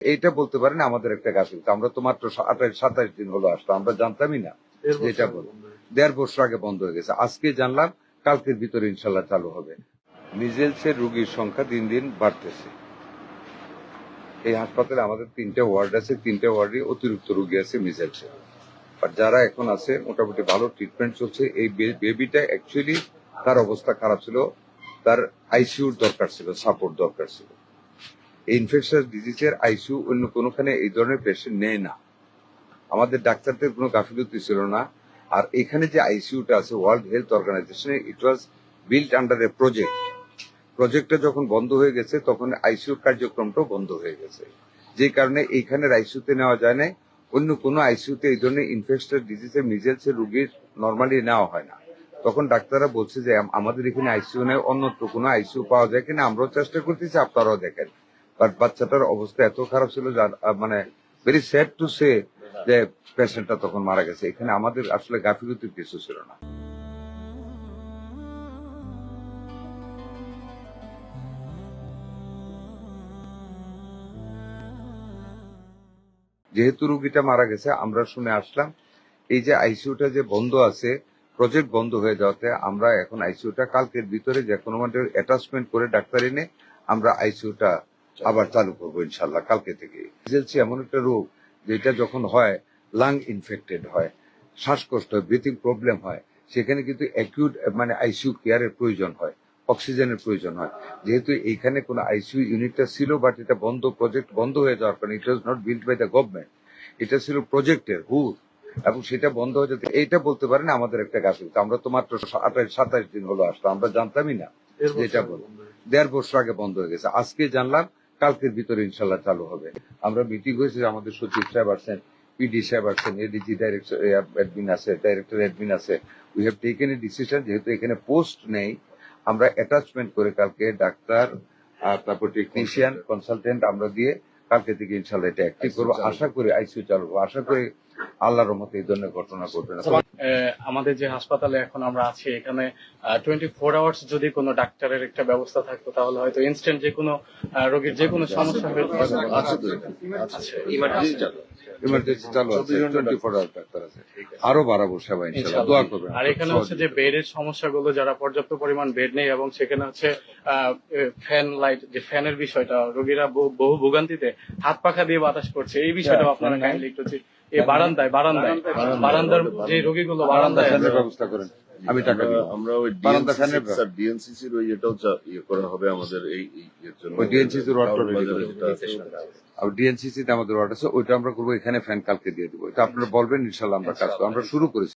এইটা বলতে পারেন আমাদের একটা গাফিলতি। আমরা তো মাত্র 27 দিন হলো আসলাম, আমরা জানতামই না যেটা বল 1.5 বছর আগে বন্ধ হয়ে গেছে। আজকে জানলাম, কালকের ভিতরে ইনশাল্লাহ চালু হবে। মিজেলসের রোগীর সংখ্যা দিন দিন বাড়তেছে। এই হাসপাতালে আমাদের 3টা ওয়ার্ড আছে, 3টা ওয়ার্ডে অতিরিক্ত রোগী আছে মিজেলসের। আর যারা এখন আছে মোটামুটি ভালো ট্রিটমেন্ট চলছে। এই বেবিটা অ্যাকচুয়ালি তার অবস্থা খারাপ ছিল, তার আইসিইউর দরকার ছিল, সাপোর্ট দরকার ছিল। এই ইনফেকশনাস ডিজিজের আইসিইউ অন্য কোনোখানে এই ধরনের পেশেন্ট নেয় না। আমাদের ডাক্তারদের কোনো গাফিলতি ছিল না। আর এখানে যে আইসিইউটা আছে, ওয়ার্ল্ড হেলথ অর্গানাইজেশনে it was built under a project. প্রজেক্টটা যখন বন্ধ হয়ে গেছে তখন আইসিইউ কার্যক্রমটাও বন্ধ হয়ে গেছে, যে কারণে এইখানের আইসিইউতে নেওয়া যায় না। অন্য কোনো আইসিইউতে এই ধরনের ইনফেকশনাস ডিজিজের মিজেলসের রোগীর নর্মালি নেওয়া হয় না। তখন ডাক্তাররা বলছে যে আমাদের এখানে আইসিইউ নেই, অন্যত্র কোনো আইসিইউ পাওয়া যায় কিনা, আমরাও চেষ্টা করতেছি, আপনারাও দেখেন। বাট বাচ্চাটার অবস্থা এত খারাপ ছিল, যার মানে ভেরি স্যাড টু সে যে পেশেন্টটা তখন মারা গেছে। এখানে আমাদের আসলে গাফিলতির কিছু ছিল না। যেহেতু রোগীটা মারা গেছে, আমরা শুনে আসলাম এই যে আইসিইউটা যে বন্ধ আছে, প্রজেক্ট বন্ধ হয়ে যাওয়াতে আমরা এখন আইসিইউটা কালকের ভিতরে যে কোনো মধ্যে অ্যাটাচমেন্ট করে ডাক্তার এনে আমরা আইসিইউটা আবার চালু করবো ইনশাল্লাহ কালকে থেকে। মিজেলস এমন একটা রোগ যেটা যখন হয়, লাং ইনফেক্টেড হয়, শ্বাসকষ্ট হয়, ব্রিথিং প্রবলেম হয়, সেখানে কিন্তু অ্যাকিউট মানে আইসিইউ কেয়ারের প্রয়োজন হয়, অক্সিজেনের প্রয়োজন হয়। যেহেতু এইখানে কোনো আইসিইউ ইউনিটটা ছিল, বাট এটা বন্ধ, প্রজেক্ট বন্ধ হয়ে যাওয়ার কারণে it was not build by the government, এটা ছিল প্রজেক্টের হুর, এবং সেটা বন্ধ হয়ে যেতে এইটা বলতে পারেন আমাদের একটা গাফিলতি। আমরা তো মাত্র 27 দিন হলো আসলাম, আমরা জানতামই না যেটা বল 1.5 বছর আগে বন্ধ হয়ে গেছে। আজকে জানলাম, কালকের ভিতরে ইনশাল্লাহ চালু হবে। আমরা মিটিং হয়েছে, আমাদের সচিব সাহেব আসছেন, পিডি সাহেব আসছেন, এডিজি ডাইরেক্টর অ্যাডমিন আছে, ডাইরেক্টর অ্যাডমিন আছে। We have taken a decision, যেহেতু এখানে পোস্ট নেই, আমরা অ্যাটাচমেন্ট করে কালকে ডাক্তার, তারপর টেকনিশিয়ান, কনসালটেন্ট আমরা দিয়ে কালকে থেকে ইনশাল্লাহ এটা অ্যাক্টিভ করবো। আশা করি আইসিইউ চালু করবো, আশা করি আল্লাহর রহমতে এই ধরনের ঘটনা ঘটবে না। আমাদের যে হাসপাতালে এখন আমরা আছি, এখানে 24 আওয়ার্স যদি কোনো ডাক্তারের একটা ব্যবস্থা থাকতো, তাহলে হয়তো ইনস্ট্যান্ট যে কোনো রোগীর যে কোনো সমস্যা ইমার্জেন্সি চালু আছে, 24 আওয়ার ডাক্তার আছে। আরো বাড়াবো সেবা ইনশাআল্লাহ, দোয়া করবেন। আর এখানে হচ্ছে যে বেডের সমস্যাগুলো, যারা পর্যাপ্ত পরিমাণ বেড নেই, এবং সেখানে হচ্ছে ফ্যান লাইট, যে ফ্যানের বিষয়টা, রোগীরা বহু ভোগান্তিতে হাত পাখা দিয়ে বাতাস করছে, এই বিষয়টা আপনারা কাইন্ডলি একটু এই বারান্দার যে রোগীগুলো বারান্দায় ব্যবস্থা করেন, আমি টাকা দিব। আমরা ওই ডিএনসিসির ওই এটাও করা হবে আমাদের এই জন্য। ওই ডিএনসিসির ওয়ার্ডটা আর ডিএনসিসিতে আমাদের ওয়ার্ড আছে, ওইটা আমরা করবো। এখানে ফ্যান কালকে দিয়ে দিব, এটা আপনারা বলবেন, ইনশাল্লাহ আমরা কাজ করবো। আমরা শুরু করেছি।